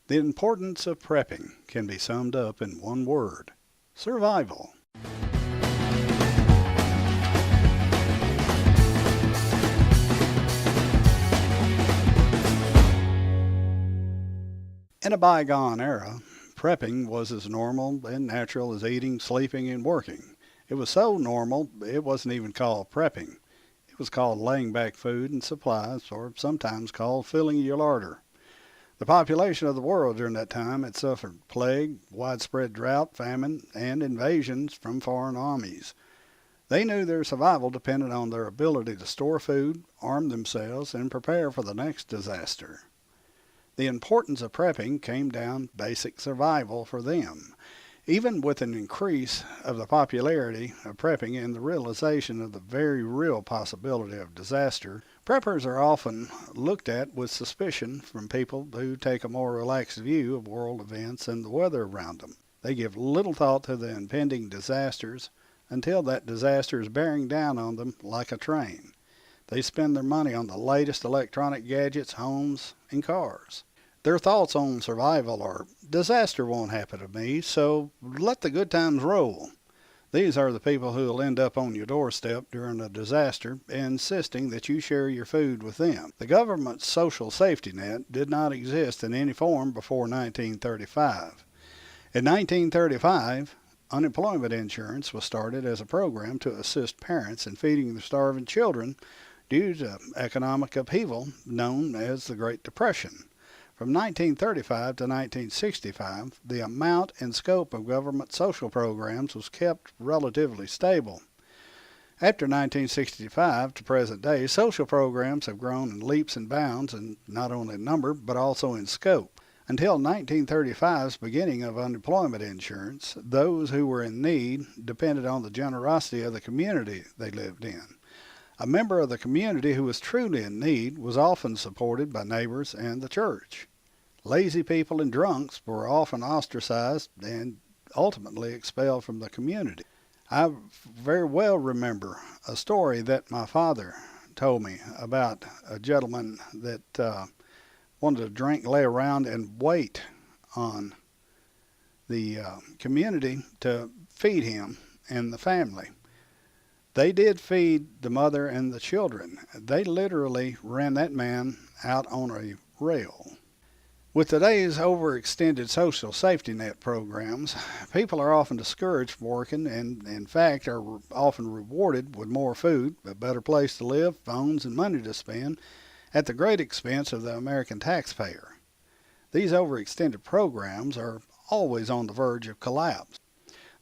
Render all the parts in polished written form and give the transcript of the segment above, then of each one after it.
The importance of prepping can be summed up in one word: survival. In a bygone era, prepping was as normal and natural as eating, sleeping, and working. It was so normal it wasn't even called prepping. It was called laying back food and supplies, or sometimes called filling your larder. The population of the world during that time had suffered plague, widespread drought, famine, and invasions from foreign armies. They knew their survival depended on their ability to store food, arm themselves, and prepare for the next disaster. The importance of prepping came down to basic survival for them. Even with an increase of the popularity of prepping and the realization of the very real possibility of disaster, preppers are often looked at with suspicion from people who take a more relaxed view of world events and the weather around them. They give little thought to the impending disasters until that disaster is bearing down on them like a train. They spend their money on the latest electronic gadgets, homes, and cars. Their thoughts on survival are, disaster won't happen to me, so let the good times roll. These are the people who will end up on your doorstep during a disaster, insisting that you share your food with them. The government's social safety net did not exist in any form before 1935. In 1935, unemployment insurance was started as a program to assist parents in feeding their starving children due to economic upheaval known as the Great Depression. From 1935 to 1965, the amount and scope of government social programs was kept relatively stable. After 1965 to present day, social programs have grown in leaps and bounds, in not only in number but also in scope. Until 1935's beginning of unemployment insurance, those who were in need depended on the generosity of the community they lived in. A member of the community who was truly in need was often supported by neighbors and the church. Lazy people and drunks were often ostracized and ultimately expelled from the community. I very well remember a story that my father told me about a gentleman that wanted to drink, lay around, and wait on the community to feed him and the family. They did feed the mother and the children. They literally ran that man out on a rail. With today's overextended social safety net programs, people are often discouraged from working and, in fact, are often rewarded with more food, a better place to live, phones, and money to spend at the great expense of the American taxpayer. These overextended programs are always on the verge of collapse.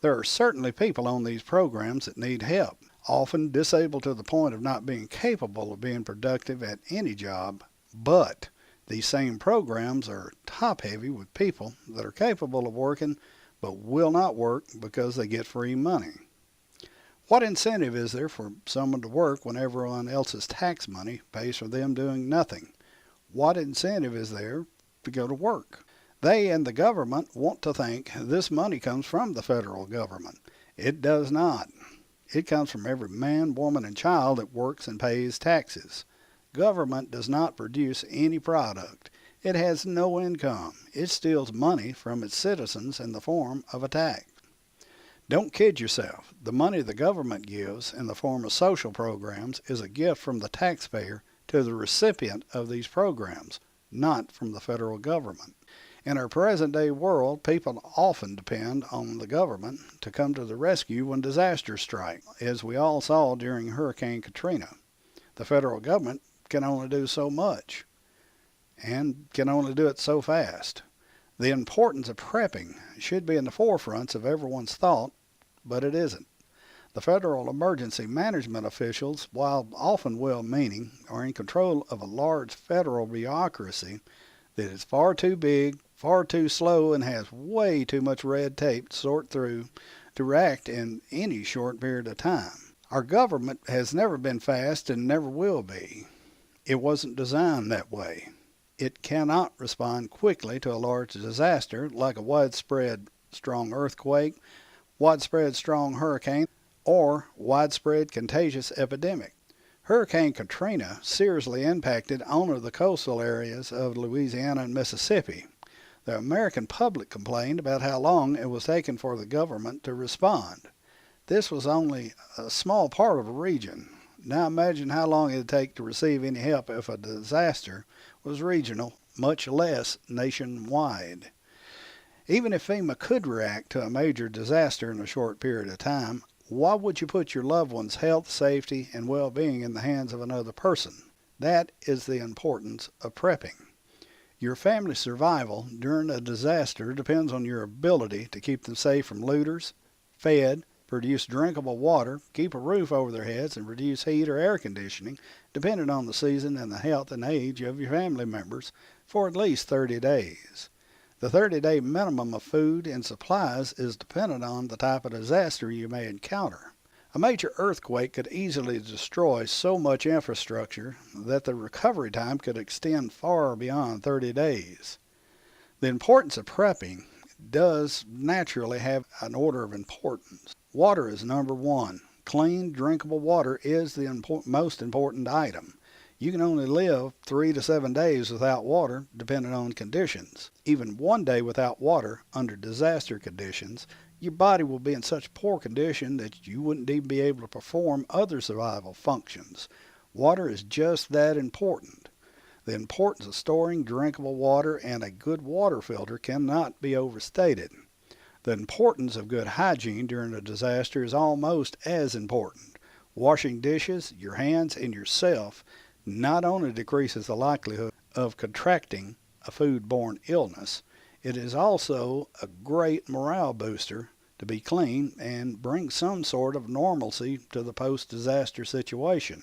There are certainly people on these programs that need help, often disabled to the point of not being capable of being productive at any job, but these same programs are top-heavy with people that are capable of working but will not work because they get free money. What incentive is there for someone to work when everyone else's tax money pays for them doing nothing? What incentive is there to go to work? They and the government want to think this money comes from the federal government. It does not. It comes from every man, woman, and child that works and pays taxes. Government does not produce any product. It has no income. It steals money from its citizens in the form of a tax. Don't kid yourself. The money the government gives in the form of social programs is a gift from the taxpayer to the recipient of these programs, not from the federal government. In our present-day world, people often depend on the government to come to the rescue when disasters strike, as we all saw during Hurricane Katrina. The federal government can only do so much, and can only do it so fast. The importance of prepping should be in the forefront of everyone's thought, but it isn't. The federal emergency management officials, while often well-meaning, are in control of a large federal bureaucracy that is far too big, far too slow, and has way too much red tape to sort through to react in any short period of time. Our government has never been fast and never will be. It wasn't designed that way. It cannot respond quickly to a large disaster like a widespread strong earthquake, widespread strong hurricane, or widespread contagious epidemic. Hurricane Katrina seriously impacted only the coastal areas of Louisiana and Mississippi. The American public complained about how long it was taking for the government to respond. This was only a small part of a region. Now imagine how long it would take to receive any help if a disaster was regional, much less nationwide. Even if FEMA could react to a major disaster in a short period of time, why would you put your loved one's health, safety, and well-being in the hands of another person? That is the importance of prepping. Your family's survival during a disaster depends on your ability to keep them safe from looters, fed, produce drinkable water, keep a roof over their heads, and reduce heat or air conditioning, depending on the season and the health and age of your family members, for at least 30 days. The 30-day minimum of food and supplies is dependent on the type of disaster you may encounter. A major earthquake could easily destroy so much infrastructure that the recovery time could extend far beyond 30 days. The importance of prepping does naturally have an order of importance. Water is number one. Clean, drinkable water is the most important item. You can only live 3 to 7 days without water, depending on conditions. Even 1 day without water under disaster conditions, your body will be in such poor condition that you wouldn't even be able to perform other survival functions. Water is just that important. The importance of storing drinkable water and a good water filter cannot be overstated. The importance of good hygiene during a disaster is almost as important. Washing dishes, your hands, and yourself not only decreases the likelihood of contracting a foodborne illness, it is also a great morale booster to be clean and bring some sort of normalcy to the post-disaster situation.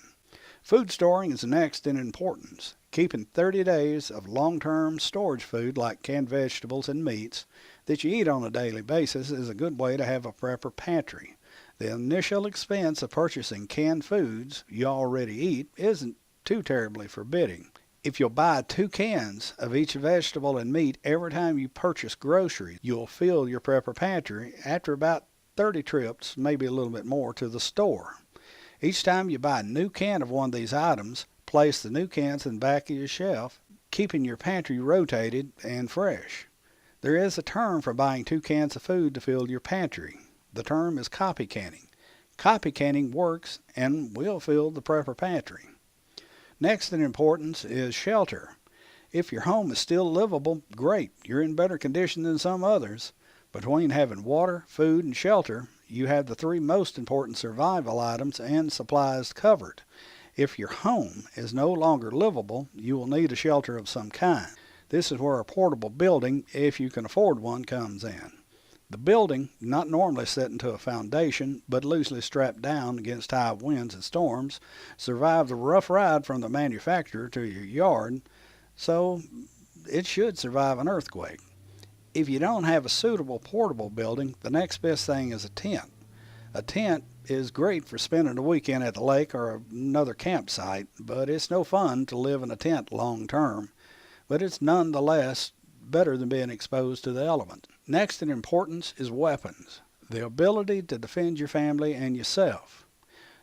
Food storing is next in importance. Keeping 30 days of long-term storage food like canned vegetables and meats that you eat on a daily basis is a good way to have a prepper pantry. The initial expense of purchasing canned foods you already eat isn't too terribly forbidding. If you'll buy 2 cans of each vegetable and meat every time you purchase groceries, you'll fill your prepper pantry after about 30 trips, maybe a little bit more, to the store. Each time you buy a new can of one of these items, place the new cans in the back of your shelf, keeping your pantry rotated and fresh. There is a term for buying 2 cans of food to fill your pantry. The term is copy canning. Copy canning works and will fill the prepper pantry. Next in importance is shelter. If your home is still livable, great. You're in better condition than some others. Between having water, food, and shelter, you have the 3 most important survival items and supplies covered. If your home is no longer livable, you will need a shelter of some kind. This is where a portable building, if you can afford one, comes in. The building, not normally set into a foundation, but loosely strapped down against high winds and storms, survived the rough ride from the manufacturer to your yard, so it should survive an earthquake. If you don't have a suitable portable building, the next best thing is a tent. A tent is great for spending a weekend at the lake or another campsite, but it's no fun to live in a tent long term. But it's nonetheless better than being exposed to the elements. Next in importance is weapons, the ability to defend your family and yourself.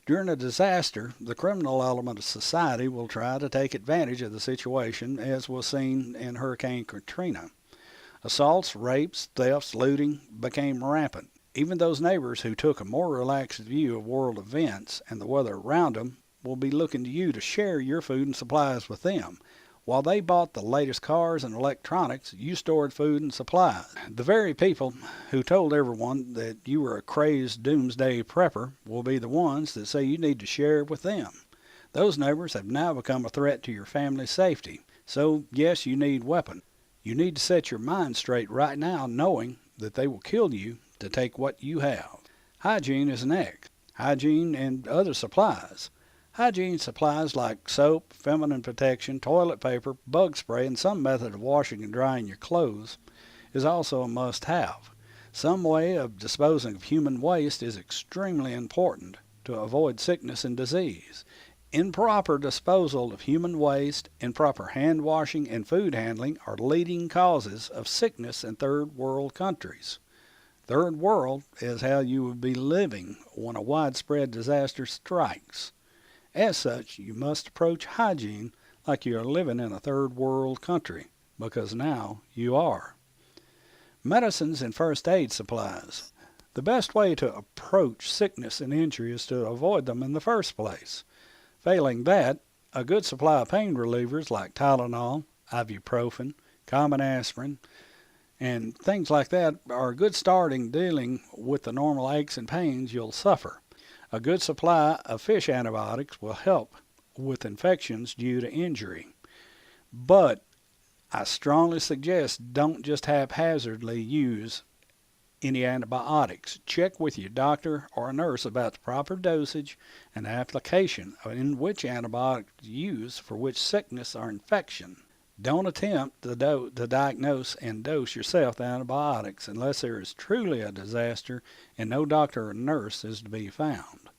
During a disaster, the criminal element of society will try to take advantage of the situation, as was seen in Hurricane Katrina. Assaults, rapes, thefts, looting became rampant. Even those neighbors who took a more relaxed view of world events and the weather around them will be looking to you to share your food and supplies with them. While they bought the latest cars and electronics, you stored food and supplies. The very people who told everyone that you were a crazed doomsday prepper will be the ones that say you need to share with them. Those neighbors have now become a threat to your family's safety. So, yes, you need weapons. You need to set your mind straight right now, knowing that they will kill you to take what you have. Hygiene is next. Hygiene and other supplies. Hygiene supplies like soap, feminine protection, toilet paper, bug spray, and some method of washing and drying your clothes is also a must-have. Some way of disposing of human waste is extremely important to avoid sickness and disease. Improper disposal of human waste, improper hand washing, and food handling are leading causes of sickness in third world countries. Third world is how you will be living when a widespread disaster strikes. As such, you must approach hygiene like you are living in a third world country, because now you are. Medicines and first aid supplies. The best way to approach sickness and injury is to avoid them in the first place. Failing that, a good supply of pain relievers like Tylenol, ibuprofen, common aspirin, and things like that are a good start in dealing with the normal aches and pains you'll suffer. A good supply of fish antibiotics will help with infections due to injury. But I strongly suggest don't just haphazardly use any antibiotics. Check with your doctor or nurse about the proper dosage and application in which antibiotics to use for which sickness or infection. Don't attempt to diagnose and dose yourself the antibiotics unless there is truly a disaster and no doctor or nurse is to be found.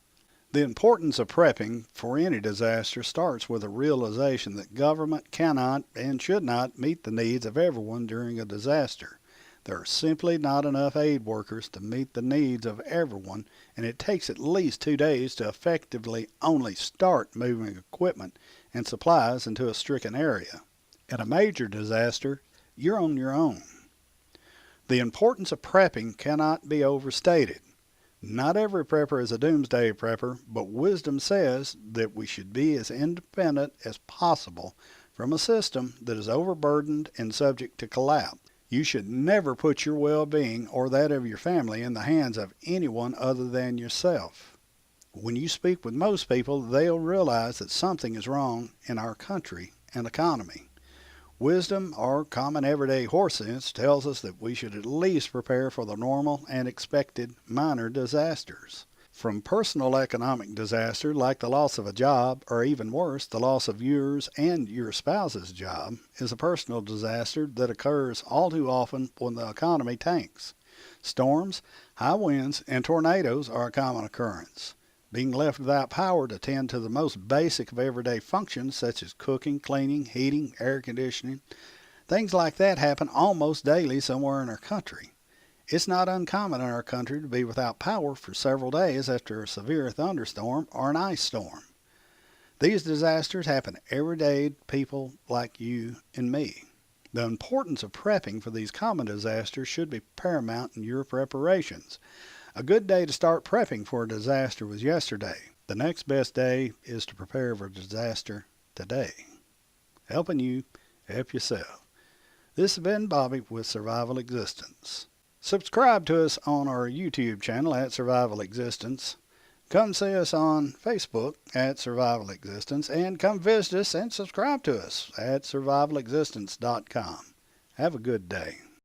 The importance of prepping for any disaster starts with a realization that government cannot and should not meet the needs of everyone during a disaster. There are simply not enough aid workers to meet the needs of everyone, and it takes at least 2 days to effectively only start moving equipment and supplies into a stricken area. At a major disaster, you're on your own. The importance of prepping cannot be overstated. Not every prepper is a doomsday prepper, but wisdom says that we should be as independent as possible from a system that is overburdened and subject to collapse. You should never put your well-being or that of your family in the hands of anyone other than yourself. When you speak with most people, they'll realize that something is wrong in our country and economy. Wisdom, or common everyday horse sense, tells us that we should at least prepare for the normal and expected minor disasters. From personal economic disaster like the loss of a job, or even worse, the loss of yours and your spouse's job, is a personal disaster that occurs all too often when the economy tanks. Storms, high winds, and tornadoes are a common occurrence. Being left without power to tend to the most basic of everyday functions such as cooking, cleaning, heating, air conditioning, things like that happen almost daily somewhere in our country. It's not uncommon in our country to be without power for several days after a severe thunderstorm or an ice storm. These disasters happen every day to people like you and me. The importance of prepping for these common disasters should be paramount in your preparations. A good day to start prepping for a disaster was yesterday. The next best day is to prepare for a disaster today. Helping you help yourself. This has been Bobby with Survival Existence. Subscribe to us on our YouTube channel at Survival Existence. Come see us on Facebook at Survival Existence, and come visit us and subscribe to us at survivalexistence.com. Have a good day.